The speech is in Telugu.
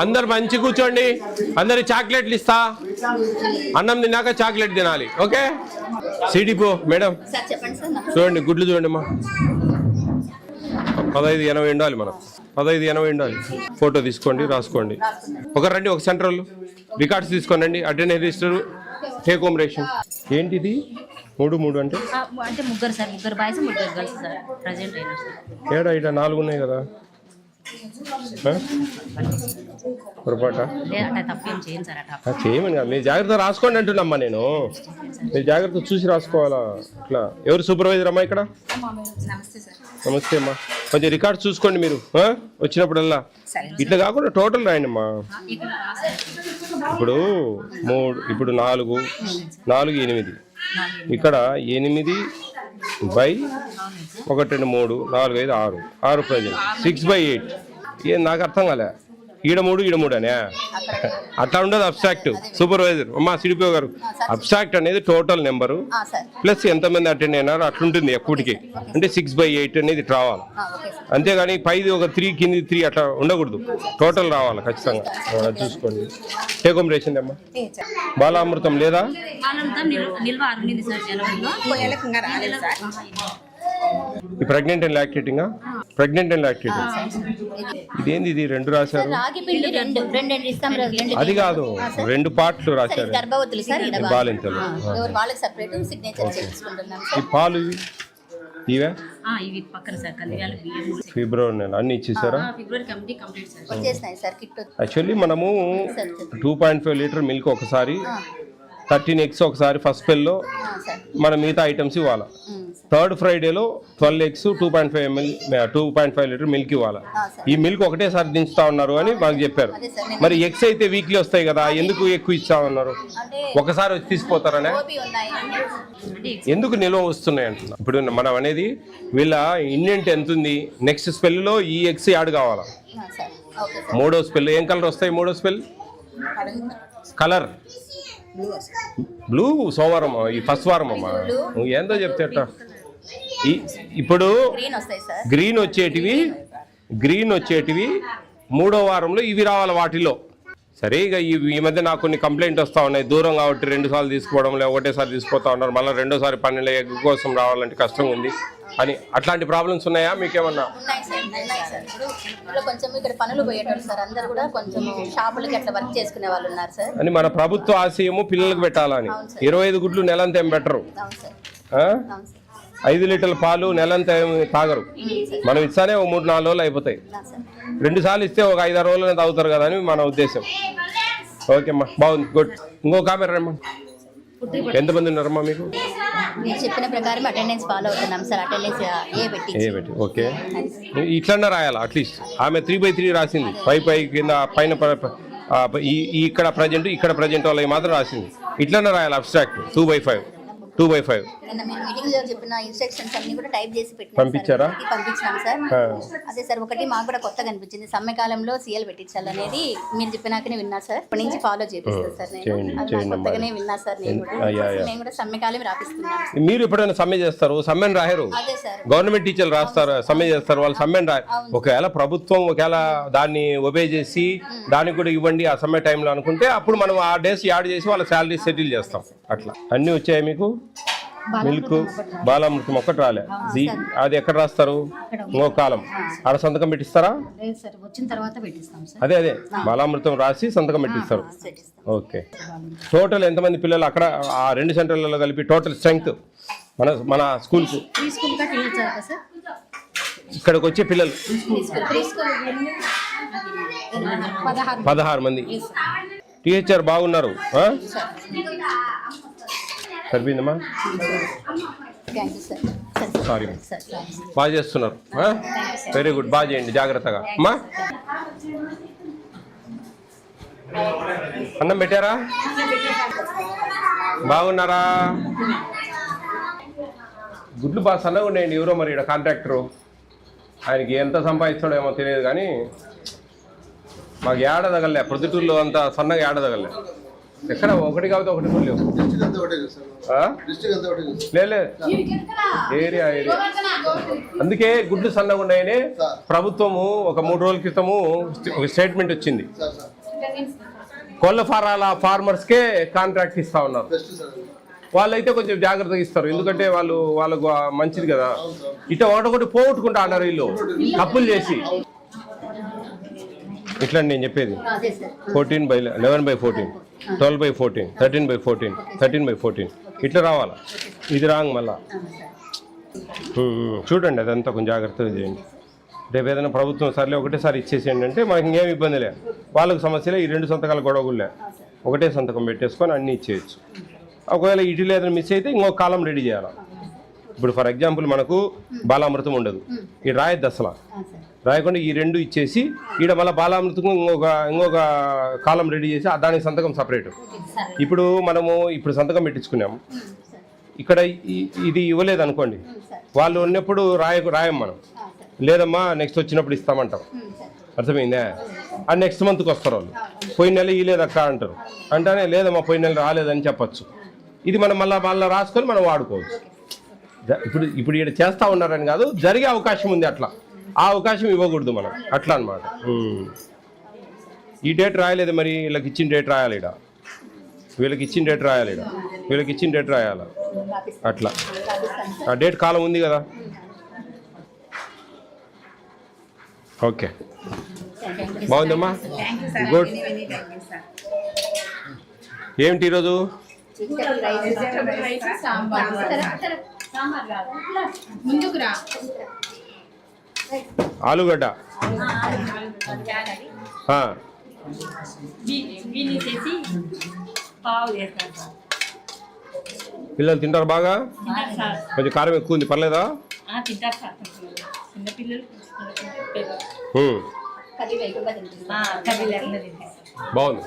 అందరు మంచి కూర్చోండి. అందరి చాక్లెట్లు ఇస్తా. అన్నం తిన్నాక చాక్లెట్ తినాలి. ఓకే సిడిపో మేడం చూడండి, గుడ్లు చూడండి అమ్మా. 1580 ఉండాలి, మనం 1580 ఉండాలి. ఫోటో తీసుకోండి, రాసుకోండి. రండి, ఒక సెంట్రల్ రికార్డ్స్ తీసుకోండి. Attendance register, take home ration. ఏంటిది 3 అంటే ముగ్గురు సార్, ముగ్గురు బాయ్స్ ముగ్గురు గర్ల్స్ సార్ ప్రెజెంట్ అయినా. ఏడా ఇట 4 ఉన్నాయి కదా, పొరపాట చేయమని కాదు, మీరు జాగ్రత్త రాసుకోండి అంటున్నామ్మా. నేను మీరు జాగ్రత్త చూసి రాసుకోవాలా. ఇట్లా ఎవరు సూపర్వైజర్ అమ్మా ఇక్కడ? నమస్తే అమ్మా. కొంచెం రికార్డ్స్ చూసుకోండి మీరు వచ్చినప్పుడల్లా. ఇట్లా కాకుండా టోటల్ రాయండి అమ్మా. ఇప్పుడు 3, ఇప్పుడు 4, 8. ఇక్కడ 8/1, 2, 3, 4, 5, 6 ప్రజెంట్ 6/8. ఏం నాకు అర్థం కాలే. ఈడ 3 అనే అట్లా ఉండదు. అబ్స్ట్రాక్ట్ సూపర్వైజర్ అమ్మా సిడిపిఓ గారు, అబ్స్ట్రాక్ట్ అనేది టోటల్ నెంబరు ప్లస్ ఎంతమంది అటెండ్ అయినారో అట్లుంటుంది ఎప్పటికి. అంటే 6/8 అనేది రావాలి. అంతేగాని పైది ఒక 3 కింది 3 అట్లా ఉండకూడదు. టోటల్ రావాలి ఖచ్చితంగా. చూసుకోండి. టేక్ హోమ్ రేషన్ అమ్మా. బాలామృతం లేదా? Pregnant and lactating. Pregnant and lactating ఇదేంది? ఇది 2 రాశారు. అది కాదు, 2 పార్ట్లు రాశారు. బాలింతలు ఈ పాలు ఇవే ఫిబ్రవరి నెల అన్ని ఇచ్చేసారా? యాక్చువల్లీ మనము 2.5 లీటర్ మిల్క్ ఒకసారి, 13 eggs ఒకసారి ఫస్ట్ స్పెల్లో మన మిగతా ఐటమ్స్ ఇవ్వాలి. థర్డ్ ఫ్రైడేలో 12 eggs, 2.5 లీటర్ మిల్క్ ఇవ్వాలి. ఈ మిల్క్ ఒకటేసారి దించుతా ఉన్నారు అని మాకు చెప్పారు. మరి ఎగ్స్ అయితే వీక్లీ వస్తాయి కదా, ఎందుకు ఎక్కువ ఇస్తా ఉన్నారు? ఒకసారి వచ్చి తీసిపోతారనే, ఎందుకు నిల్వ వస్తున్నాయి అంటున్నా. ఇప్పుడు మనం అనేది వీళ్ళ ఇండియన్ ఎంత ఉంది, నెక్స్ట్ స్పెల్లో ఈ ఎగ్స్ యాడ్ కావాలా. 3వ స్పెల్ ఏం కలర్ వస్తాయి? 3వ స్పెల్ కలర్ బ్లూ. సోమవారం ఈ ఫస్ట్ వారం అమ్మా, ఏందో చెప్తే ఇప్పుడు గ్రీన్ వచ్చేటివి 3వ వారంలో ఇవి రావాలి వాటిలో. సరే ఇక ఈ మధ్య నాకు కొన్ని కంప్లైంట్ వస్తూ ఉన్నాయి. దూరం కాబట్టి 2 సార్లు తీసుకోవడం లేదు, ఒకటేసారి తీసుకుపోతా ఉన్నారు. మళ్ళీ 2వ సారి 12 ఎగ్ కోసం రావాలంటే కష్టంగా ఉంది అని. అట్లాంటి ప్రాబ్లమ్స్ ఉన్నాయా మీకేమన్నా? అని మన ప్రభుత్వ ఆశయము పిల్లలకు పెట్టాలని. 25 గుడ్లు నెలంతా ఏం పెట్టరు. 5 లీటర్ల పాలు నెలంతా తాగరు. మనం ఇస్తానే ఒక 3-4 రోజులు అయిపోతాయి. 2 సార్లు ఇస్తే ఒక 5-6 రోజులు తాగుతారు కదా అని మన ఉద్దేశం. ఓకే అమ్మా, బాగుంది, గుడ్. ఇంకో కామెరా అమ్మా. ఎంతమంది ఉన్నారమ్మా మీకు? చెప్పిన ప్రకారం అటెండెన్స్ ఫాలో అవుతున్నాం సార్. అటెండెన్స్ ఏ పెట్టి ఓకే. ఇట్లన్నా రాయాలా అట్లీస్ట్. ఆమె 3/3 రాసింది. పై కింద పైన ఇక్కడ ప్రజెంట్ వాళ్ళకి మాత్రం రాసింది. ఇట్లన్నా రాయాలి. అబ్స్ట్రాక్ట్ 2/5. పంపించారా? పంపించాం సార్. అదే సార్, ఒకటి మాకు కూడా కొత్తగా అనిపించింది. సమ్మెకాలంలో సీఎల్ పెట్టించాలనేది మీరు చెప్పినాకనే విన్నా సార్. ఇప్పటి నుంచి ఫాలో చేపిస్తాను సార్. నేను కొత్తగానే విన్నా సార్. నేను కూడా సమ్మెకాలం రాపిస్తున్నాను. మీరు ఎప్పుడైనా సమ్మె చేస్తారు? సమ్మెను రాయరు. గవర్నమెంట్ టీచర్లు రాస్తారు, సమ్మె చేస్తారు. వాళ్ళు సమ్మెను ఒకవేళ ప్రభుత్వం దాన్ని ఒబే చేసి దానికి కూడా ఇవ్వండి ఆ సమ్మె టైంలో అనుకుంటే అప్పుడు మనం ఆ డేస్ యాడ్ చేసి వాళ్ళ శాలరీ సెటిల్ చేస్తాం. అట్లా అన్నీ వచ్చాయి మీకు. మిల్క్ బాలామృతం ఒక్కటి రాలే. అది ఎక్కడ రాస్తారు? ఇంకో కాలం ఆడ సంతకం పెట్టిస్తారా? అదే బాలామృతం రాసి సంతకం పెట్టిస్తారు. ఓకే. టోటల్ ఎంతమంది పిల్లలు అక్కడ ఆ 2 సెంటర్లలో కలిపి టోటల్ స్ట్రెంగ్త్ మన స్కూల్స్ ఇక్కడికి వచ్చే పిల్లలు 16 మంది. టీహెచ్ఆర్ బాగున్నారు. సరిపోయిందమ్మా. సారీ, బాగా చేస్తున్నారు. వెరీ గుడ్, బాగా చేయండి జాగ్రత్తగా. అమ్మా అన్నం పెట్టారా? బాగున్నారా? గుడ్లు బాగా సన్నగా ఉండేయండి. ఎవరో మరి ఇక్కడ కాంట్రాక్టరు, ఆయనకి ఎంత సంపాదిస్తాడో ఏమో తెలియదు కానీ మాకు ఏడదగలే. ప్రొద్దుటూరులో అంత సన్నగా ఏడదగలే. ఎక్కడ ఒకటి కాబట్టి ఒకటి ఫుల్ డిస్ట్రిక్ట్ అంతా ఒకటే కదా సార్. డిస్ట్రిక్ట్ అంతా ఒకటే కదా సార్. లే ఏరియా అందుకే గుడ్లు సన్నగా ఉన్నాయని ప్రభుత్వము ఒక 3 రోజుల క్రితము ఒక స్టేట్మెంట్ వచ్చింది. సార్ సార్ కోళ్ళ ఫారాల ఫార్మర్స్కే కాంట్రాక్ట్ ఇస్తా ఉన్నారు. Best sir. వాళ్ళైతే కొంచెం జాగ్రత్తగా ఇస్తారు, ఎందుకంటే వాళ్ళకు మంచిది కదా. ఇట్లా ఒకటి పోగొట్టుకుంటా అన్నారు వీళ్ళు తప్పులు చేసి. ఇట్లా నేను చెప్పేది 14/11/14, 12/14, 13/14, 13/14 ఇట్లా రావాలా. ఇది రాంగ్ మళ్ళా. చూడండి అదంతా కొంచెం జాగ్రత్తగా చేయండి. రేపు ఏదైనా ప్రభుత్వం సర్లే ఒకటేసారి ఇచ్చేసేయండి అంటే మనకి ఇంకేం ఇబ్బంది లే. వాళ్ళకి సమస్యలే, ఈ 2 సంతకాలు గొడవలే. ఒకటే సంతకం పెట్టేసుకొని అన్నీ ఇచ్చేయచ్చు. ఒకవేళ ఇటీలో ఏదైనా మిస్ అయితే ఇంకొక కాలం రెడీ చేయాలి. ఇప్పుడు ఫర్ ఎగ్జాంపుల్ మనకు బాలామృతం ఉండదు, ఈ రాయద్దు అసలు. రాయకుండా ఈ 2 ఇచ్చేసి ఈడ మళ్ళీ బాలామృతం ఇంకొక కాలం రెడీ చేసి దానికి సంతకం సపరేట్. ఇప్పుడు మనము సంతకం పెట్టించుకున్నాము, ఇక్కడ ఇది ఇవ్వలేదు అనుకోండి, వాళ్ళు ఉన్నప్పుడు రాయం మనం. లేదమ్మా నెక్స్ట్ వచ్చినప్పుడు ఇస్తామంటాం. అర్థమైందా? అది నెక్స్ట్ మంత్కి వస్తారు వాళ్ళు. పోయిన నెల ఇవ్వలేదక్క అంటారు, అంటేనే లేదమ్మా పోయిన నెల రాలేదని చెప్పచ్చు. ఇది మనం మళ్ళీ రాసుకొని మనం వాడుకోవచ్చు. ఇప్పుడు ఇక్కడ చేస్తూ ఉన్నారని కాదు, జరిగే అవకాశం ఉంది. అట్లా ఆ అవకాశం ఇవ్వకూడదు మనం, అట్లా అనమాట. ఈ డేట్ రాయలేదు మరి, వీళ్ళకి ఇచ్చిన డేట్ రాయాలి, ఇడ వీళ్ళకి ఇచ్చిన డేట్ రాయాలి, ఇడ వీళ్ళకి ఇచ్చిన డేట్ రాయాలి. అట్లా ఆ డేట్ కాలం ఉంది కదా. ఓకే, బాగుందమ్మా, గుడ్. ఏమిటి ఈరోజు? ఆలుగడ్డ. పిల్లలు తింటారు బాగా? కొంచెం కారం ఎక్కువ ఉంది, పర్లేదా? బాగుంది.